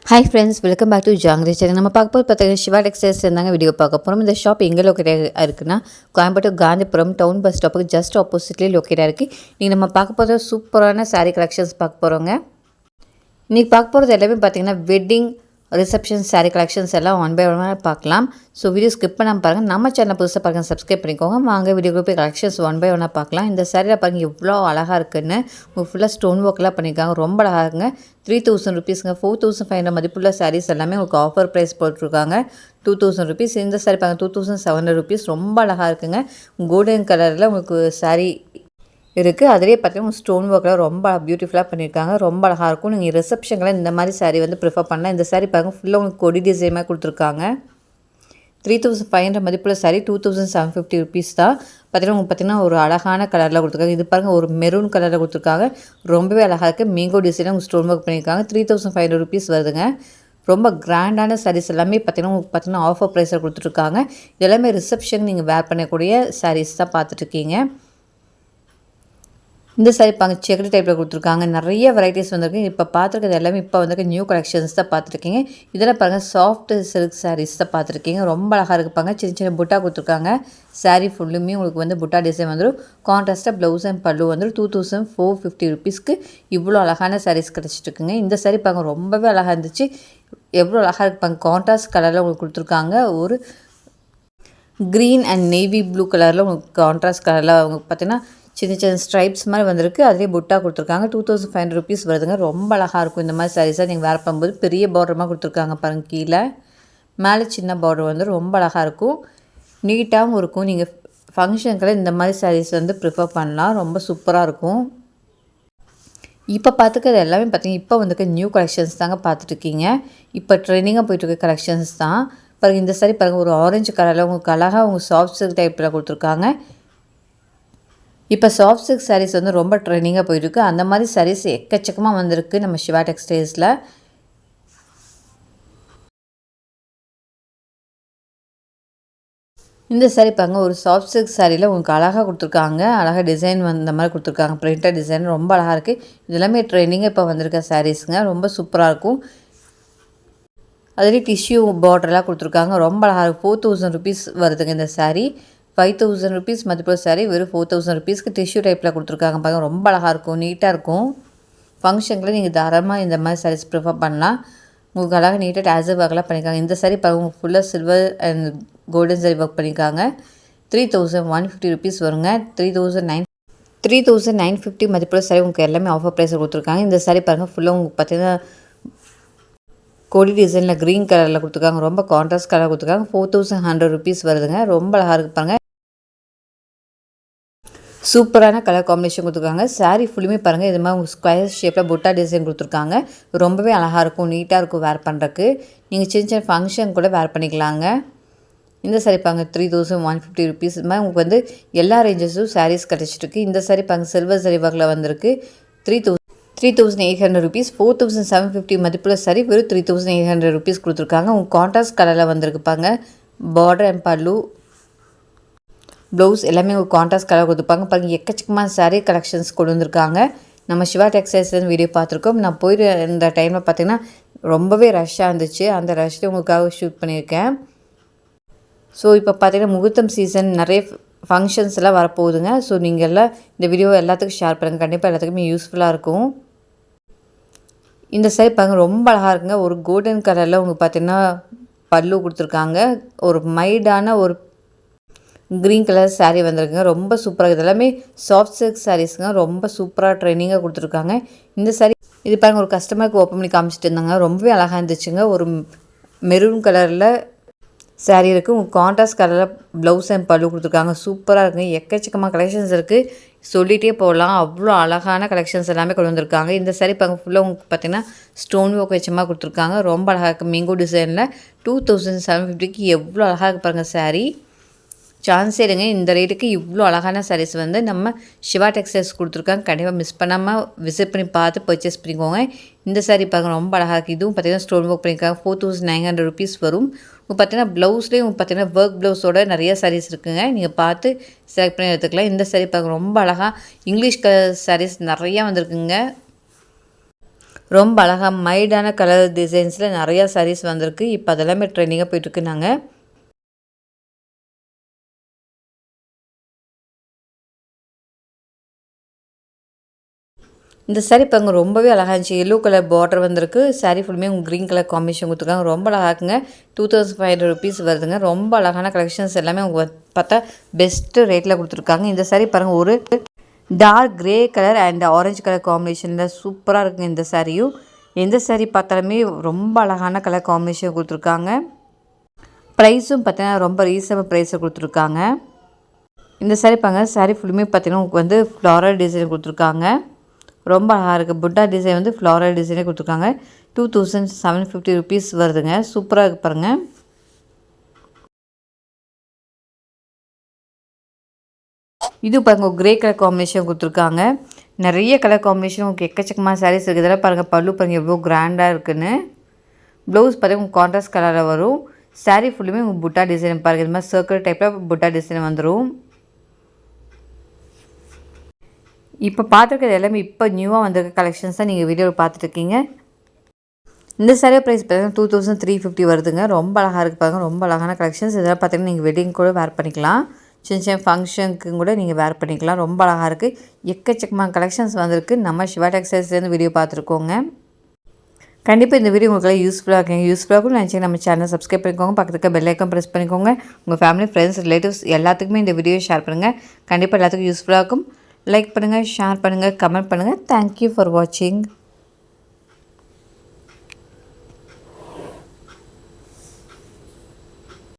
Hi friends, welcome back to Jangiri channel. நம்ம பார்க்க போது பார்த்தீங்கன்னா சிவா டெக்ஸ்டைல்ஸ் இருந்தாங்க வீடியோ பார்க்க போகிறோம். இந்த ஷாப் எங்கே லொக்கேட் இருக்குன்னா கோயம்புத்தூர் காந்திபுரம் டவுன் பஸ் ஸ்டாப்புக்கு ஜஸ்ட் ஆப்போசிட்லேயே லொக்கேட்டாக இருக்குது. நீங்கள் நம்ம பார்க்க போகிற சூப்பரான சாரீ கலெக்ஷன்ஸ் பார்க்க போகிறோங்க. இன்றைக்கி பார்க்க போகிறது எல்லாமே பார்த்தீங்கன்னா வெட்டிங் ரிசப்ஷன் சாரீ கலெக்ஷன்ஸ் எல்லாம் ஒன் பை ஒன்னாக பார்க்கலாம். ஸோ வீடியோ ஸ்கிப் பண்ணாமல் பாருங்கள். நம்ம சேனல் புதுசாக பாருங்கள், சப்ஸ்கிரைப் பண்ணிக்கோங்க. வாங்க வீடியோ போய் கலெக்ஷன்ஸ் ஒன் பை ஒன்னாக பார்க்கலாம். இந்த சாரியில் பாருங்கள் எவ்வளோ அழகாக இருக்குன்னு. ஃபுல்லாக ஸ்டோன் ஒர்க்லாம் பண்ணியிருக்காங்க, ரொம்ப அழகாக இருக்குங்க. 3000 ருபீஸுங்க. 4500 மதிப்புள்ள சாரீஸ் எல்லாமே உங்களுக்கு ஆஃபர் ப்ரைஸ் போட்டிருக்காங்க. 2000 ருபீஸ். இந்த சாரி பாருங்கள் 2700 ருபீஸ். ரொம்ப அழகாக இருக்குங்க. கோல்டன் கலரில் உங்களுக்கு சாரீ இருக்குது. அதிலே பார்த்தீங்கன்னா ஸ்டோன் ஒர்க்கில் ரொம்ப பியூட்டிஃபுல்லாக பண்ணியிருக்காங்க, ரொம்ப அழகாக இருக்கும். நீங்கள் ரிசப்ஷனில் இந்த மாதிரி சாரீ வந்து ப்ரிஃபர் பண்ணலாம். இந்த சாரீ பாருங்கள் ஃபுல்லாக உங்களுக்கு கொடி டிசைனாக கொடுத்துருக்காங்க. 3500 மதிப்புள்ள சாரீ 2750 ருபீஸ் தான். பார்த்தீங்கன்னா ஒரு அழகான கலரில் கொடுத்துருக்காங்க. இது பாருங்கள் ஒரு மெரூன் கலரில் கொடுத்துருக்காங்க, ரொம்பவே அழகாக இருக்குது. மேங்கோ டிசைனாக உங்களுக்கு ஸ்டோன் ஒர்க் பண்ணியிருக்காங்க. 3500 ருபீஸ் வருதுங்க. ரொம்ப கிராண்டான சாரீஸ் எல்லாமே பார்த்தீங்கன்னா ஆஃபர் ப்ரைஸில் கொடுத்துட்ருக்காங்க. எல்லாமே ரிசப்ஷன் நீங்கள் வேர் பண்ணக்கூடிய சாரீஸ் தான் பார்த்துட்ருக்கீங்க. இந்த சாரி பாருங்க செக்குடு டைப்பில் கொடுத்துருக்காங்க. நிறைய வெரைட்டிஸ் வந்திருக்கு. இப்போ பார்த்துருக்கிறது எல்லாமே இப்போ வந்திருக்க நியூ கலெக்ஷன்ஸ் தான் பார்த்துருக்கீங்க. இதில் பாருங்கள் சாஃப்ட் சில்க் சாரீஸ் தான் பார்த்துருக்கீங்க. ரொம்ப அழகாக இருக்குப்பாங்க. சின்ன சின்ன புட்டா கொடுத்துருக்காங்க. சாரீ ஃபுல்லுமே உங்களுக்கு வந்து புட்டா டிசைன் வந்துடும். கான்ட்ராஸ்ட்டாக ப்ளவுஸ் அண்ட் பல்லு வந்துடும். 2450 ருபீஸ்க்கு இவ்வளோ அழகான சாரீஸ் கிடச்சிட்ருக்குங்க. இந்த சாரி பாருங்க ரொம்பவே அழகாக இருந்துச்சு. எவ்வளோ அழகாக இருப்பாங்க. கான்ட்ராஸ்ட் கலரில் உங்களுக்கு கொடுத்துருக்காங்க. ஒரு க்ரீன் அண்ட் நேவி ப்ளூ கலரில் உங்களுக்கு கான்ட்ராஸ்ட் கலரில் அவங்க பார்த்தீங்கன்னா சின்ன சின்ன ஸ்ட்ரைப்ஸ் மாதிரி வந்திருக்கு. அதிலே புட்டா கொடுத்துருக்காங்க. 2500 ருபீஸ் வருதுங்க. ரொம்ப அழகாக இருக்கும். இந்த மாதிரி சாரீஸாக நீங்கள் வேர் பண்ணும்போது பெரிய பார்டரமாக கொடுத்துருக்காங்க பாருங்கள். கீழே மேலே சின்ன பார்டர் வந்து ரொம்ப அழகாக இருக்கும், நீட்டாகவும் இருக்கும். நீங்கள் ஃபங்க்ஷனுக்கெல்லாம் இந்த மாதிரி சாரீஸ் வந்து ப்ரிஃபர் பண்ணலாம், ரொம்ப சூப்பராக இருக்கும். இப்போ பார்த்துக்கிறது எல்லாமே பார்த்தீங்கன்னா இப்போ வந்துக்க நியூ கலெக்ஷன்ஸ் தாங்க பார்த்துட்ருக்கீங்க. இப்போ ட்ரெண்டிங்காக போயிட்டுருக்க கலெக்ஷன்ஸ் தான் பாருங்கள். இந்த சாரி பாருங்கள் ஒரு ஆரஞ்சு கலரில் உங்களுக்கு அழகாக உங்கள் சாஃப்ட் சில்க் டைப்பில் கொடுத்துருக்காங்க. இப்போ சாஃப்ட் சில்க் சாரீஸ் வந்து ரொம்ப ட்ரெண்டிங்காக போயிருக்கு. அந்த மாதிரி சாரீஸ் எக்கச்சக்கமாக வந்திருக்கு நம்ம சிவா டெக்ஸ்டைல்ஸில். இந்த சாரீ பாருங்க ஒரு சாஃப்ட் சில்க் சாரியில் உங்களுக்கு அழகாக கொடுத்துருக்காங்க. அழகாக டிசைன் வந்த மாதிரி கொடுத்துருக்காங்க. பிரிண்டட் டிசைன் ரொம்ப அழகாக இருக்குது. இது எல்லாமே ட்ரெண்டிங்காக இப்போ வந்திருக்க சாரீஸுங்க. ரொம்ப சூப்பராக இருக்கும். அதுலேயே டிஷ்யூ பார்டர்லாம் கொடுத்துருக்காங்க. ரொம்ப அழகாக இருக்குது. 4000 ருபீஸ் வருதுங்க இந்த சாரீ. 5000 ருபீஸ் மதிப்புள்ள சாரீ வெறும் 4000 ருபீஸ்க்கு டிஷ்யூ டைப்பில் கொடுத்துருக்காங்க பாருங்கள். ரொம்ப அழகாக இருக்கும், நீட்டாக இருக்கும். ஃபங்க்ஷனில் நீங்கள் தாராளமாக இந்த மாதிரி சாரீஸ் ப்ரிஃபர் பண்ணலாம். உங்களுக்கு அழகாக நீட்டாக டேசர் ஒர்க்லாம் பண்ணியிருக்காங்க. இந்த சாரீ பாருங்கள் ஃபுல்லாக silver and golden sari work பண்ணியிருக்காங்க. 3150 ருபீஸ் வருங்க. 3950 மதிப்புள்ள சாரீ உங்களுக்கு எல்லாமே ஆஃபர் ப்ரைஸில் கொடுத்துருக்காங்க. இந்த சாரீ பாருங்கள் ஃபுல்லாக உங்களுக்கு பார்த்தீங்கன்னா கொடி டிசைனில் க்ரீன் கலரில் கொடுத்துருக்காங்க. ரொம்ப கான்ட்ராஸ்ட் கலர் கொடுத்துருக்காங்க. 4100 ருபீஸ் வருதுங்க. ரொம்ப அழகாக இருக்கு பாருங்கள். சூப்பரான கலர் காம்பினேஷன் கொடுத்துருக்காங்க. சாரீ ஃபுல்லுமே பாருங்கள் இது மாதிரி உங்களுக்கு ஸ்கொயர் ஷேப்பில் புட்டா டிசைன் கொடுத்துருக்காங்க. ரொம்பவே அழகாக இருக்கும், நீட்டாக இருக்கும் வேர் பண்ணுறக்கு. நீங்கள் சின்ன சின்ன ஃபங்க்ஷன் கூட வேர் பண்ணிக்கலாங்க. இந்த சாரீ பாருங்க 3150 ருபீஸ். இது மாதிரி உங்களுக்கு வந்து எல்லா ரேஞ்சஸும் சாரீஸ் கிடச்சிட்ருக்கு. இந்த சாரீ பாருங்க சில்வர் சாரீ ஒர்க்கில் வந்திருக்கு. 3800 ருபீஸ். 4750 மதிப்புள்ள சாரீ வெறும் 3800 ருபீஸ் கொடுத்துருக்காங்க. உங்களுக்கு கான்ட்ராஸ்ட் கலரில் வந்திருக்கு பாருங்க. பார்டர் அண்ட் பல்லு ப்ளவுஸ் எல்லாமே ஒரு கான்ட்ராஸ்ட் கலர் கொடுத்துருப்பாங்க பாருங்கள். எக்கச்சக்கமான சாரீ கலெக்ஷன்ஸ் கொண்டு வந்திருக்காங்க. நம்ம சிவா டெக்ஸ்டைல்ஸ்லேருந்து வீடியோ பார்த்துருக்கோம். நான் போயிட்டு இந்த டைமில் பார்த்தீங்கன்னா ரொம்பவே ரஷ்ஷாக இருந்துச்சு. அந்த ரஷ்ஷில் உங்களுக்காக ஷூட் பண்ணியிருக்கேன். ஸோ இப்போ பார்த்தீங்கன்னா முகூர்த்தம் சீசன் நிறைய ஃபங்க்ஷன்ஸ் எல்லாம் வரப்போகுதுங்க. ஸோ நீங்கள் எல்லாம் இந்த வீடியோ எல்லாத்துக்கும் ஷேர் பண்ணுங்கள். கண்டிப்பாக எல்லாத்துக்குமே யூஸ்ஃபுல்லாக இருக்கும். இந்த சாரீ பாருங்கள் ரொம்ப அழகாக இருக்குங்க. ஒரு கோல்டன் கலரில் உங்களுக்கு பார்த்தீங்கன்னா பல்லு கொடுத்துருக்காங்க. ஒரு மைல்டான ஒரு க்ரீன் கலர் சாரீ வந்திருக்குங்க. ரொம்ப சூப்பராக இது எல்லாமே சாஃப்ட் சில்க் சாரீஸுங்க. ரொம்ப சூப்பராக ட்ரெயினிங்காக கொடுத்துருக்காங்க. இந்த சாரீ இது பாருங்கள் ஒரு கஸ்டமருக்கு ஓப்பன் பண்ணி காமிச்சிட்டு இருந்தாங்க. ரொம்பவே அழகாக இருந்துச்சுங்க. ஒரு மெரூன் கலரில் சாரீ இருக்குது. உங்களுக்கு கான்ட்ராஸ்ட் கலரில் ப்ளவுஸ் அண்ட் பல்லு கொடுத்துருக்காங்க. சூப்பராக இருக்குங்க. எக்கச்சக்கமாக கலெக்ஷன்ஸ் இருக்குது, சொல்லிகிட்டே போகலாம். அவ்வளோ அழகான கலெக்ஷன்ஸ் எல்லாமே கொண்டு வந்திருக்காங்க. இந்த சாரீ பாருங்கள் ஃபுல்லாக உங்களுக்கு பார்த்தீங்கன்னா ஸ்டோன் ஒர்க் வச்சமாக கொடுத்துருக்காங்க. ரொம்ப அழகாக இருக்குது. மேங்கோ டிசைனில் 2750க்கு எவ்வளோ அழகாக இருக்குது பாருங்கள் சாரீ. சான்ஸே இல்லைங்க. இந்த ரேட்டுக்கு இவ்வளோ அழகான சாரீஸ் வந்து நம்ம சிவா டெக்ஸ்டைல்ஸ் கொடுத்துருக்காங்க. கண்டிப்பாக மிஸ் பண்ணாமல் விசிட் பண்ணி பார்த்து பர்ச்சேஸ் பண்ணிக்கோங்க. இந்த சாரீ பாருங்கள் ரொம்ப அழகாக இருக்குது. இதுவும் பார்த்தீங்கன்னா ஸ்டோன் ஒர்க் பண்ணியிருக்காங்க. 4900 ருபீஸ் வரும். உங்களுக்கு பார்த்தீங்கன்னா ப்ளவுஸ்லேயும் பார்த்தீங்கன்னா ஒர்க் ப்ளவுஸோட நிறைய சாரீஸ் இருக்குங்க. நீங்கள் பார்த்து செலக்ட் பண்ணி எடுத்துக்கலாம். இந்த சாரீ பாருங்கள் ரொம்ப அழகாக இங்கிலீஷ் கலர் சாரீஸ் நிறையா வந்திருக்குங்க. ரொம்ப அழகாக மைல்டான கலர் டிசைன்ஸில் நிறையா சாரீஸ் வந்திருக்கு. இப்போ அதெல்லாமே ட்ரெண்டிங்காக போயிட்டுருக்குனாங்க. இந்த சாரீ பாருங்க ரொம்பவே அழகாக இருந்துச்சு. எல்லோ கலர் பார்டர் வந்திருக்கு. சாரீ ஃபுல்லுமே க்ரீன் கலர் காம்பினேஷன் கொடுத்துருக்காங்க. ரொம்ப அழகாக்குங்க. 2500 rupees வருதுங்க. ரொம்ப அழகான கலெக்ஷன்ஸ் எல்லாமே அவங்க பார்த்தா பெஸ்ட்டு ரேட்டில் கொடுத்துருக்காங்க. இந்த சாரீ பாருங்கள் ஒரு dark grey colour and orange colour காம்பினேஷனில் சூப்பராக இருக்குங்க இந்த சாரியும். எந்த சாரீ பார்த்தாலுமே ரொம்ப அழகான கலர் காம்பினேஷன் கொடுத்துருக்காங்க. ப்ரைஸும் பார்த்தீங்கன்னா ரொம்ப ரீசனபிள் ப்ரைஸில் கொடுத்துருக்காங்க. இந்த சாரீ பாருங்கள் சாரீ ஃபுல்லுமே பார்த்தீங்கன்னா உங்களுக்கு வந்து ஃப்ளாரல் டிசைன் கொடுத்துருக்காங்க. ரொம்ப அழகாக இருக்குது. புட்டா டிசைன் வந்து ஃப்ளாரல் டிசைனே கொடுத்துருக்காங்க. 2750 rupees வருதுங்க. சூப்பராக இருக்கு பாருங்கள். இது பாருங்கள் கிரே கலர் காம்பினேஷன் கொடுத்துருக்காங்க. நிறைய கலர் காம்பினேஷன் உங்களுக்கு எக்கச்சக்கமான சாரீஸ் இருக்குது. இதெல்லாம் பாருங்கள் பல்லு பாருங்கள் எவ்வளோ கிராண்டாக இருக்குன்னு. ப்ளவுஸ் பார்த்தீங்கன்னா உங்களுக்கு கான்ட்ராஸ்ட் கலரில் வரும். சாரீ ஃபுல்லுமே உங்களுக்கு புட்டா டிசைன் பாருங்கள். இது மாதிரி சர்க்கிள் டைப்பில் புட்டா டிசைன் வந்துடும். இப்போ பார்த்துருக்கிறது எல்லாமே இப்போ நியூவாக வந்திருக்க கலெக்ஷன்ஸ் தான் நீங்கள் வீடியோவில் பார்த்துட்ருக்கீங்க. இந்த சாரீ ப்ரைஸ் பார்த்தீங்கன்னா 2350 வருதுங்க. ரொம்ப அழகாக இருக்குது பாருங்கள். ரொம்ப அழகான கலெக்ஷன்ஸ். இதெல்லாம் பார்த்தீங்கன்னா நீங்கள் வெட்டிங் கூட வேர் பண்ணிக்கலாம். சின்ன சின்ன ஃபங்க்ஷனுக்கு கூட நீங்கள் வேர் பண்ணிக்கலாம். ரொம்ப அழகாக இருக்குது. எக்கச்சக்கமான கலெக்ஷன்ஸ் வந்திருக்கு. நம்ம சிவா டெக்ஸ்டைல்ஸ்லேருந்து வீடியோ பார்த்துருக்கோங்க. கண்டிப்பாக இந்த வீடியோ உங்களுக்கு யூஸ்ஃபுல்லாக இருக்குங்க. யூஸ்ஃபுல்லாகவும் நினச்சி நம்ம சேனல் சப்ஸ்கிரைப் பண்ணிக்கோங்க. பக்கத்துக்கு பெல் ஐக்கான் ப்ரெஸ் பண்ணிக்கோங்க. உங்கள் ஃபேமிலி ஃப்ரெண்ட்ஸ் ரிலேட்டிவ்ஸ் எல்லாத்துக்குமே இந்த வீடியோ ஷேர் பண்ணுங்கள். கண்டிப்பாக எல்லாத்துக்கும் யூஸ்ஃபுல்லாக இருக்கும். லைக் பண்ணுங்கள், ஷேர் பண்ணுங்கள், கமெண்ட் பண்ணுங்கள். தேங்க்யூ ஃபார் வாட்சிங்.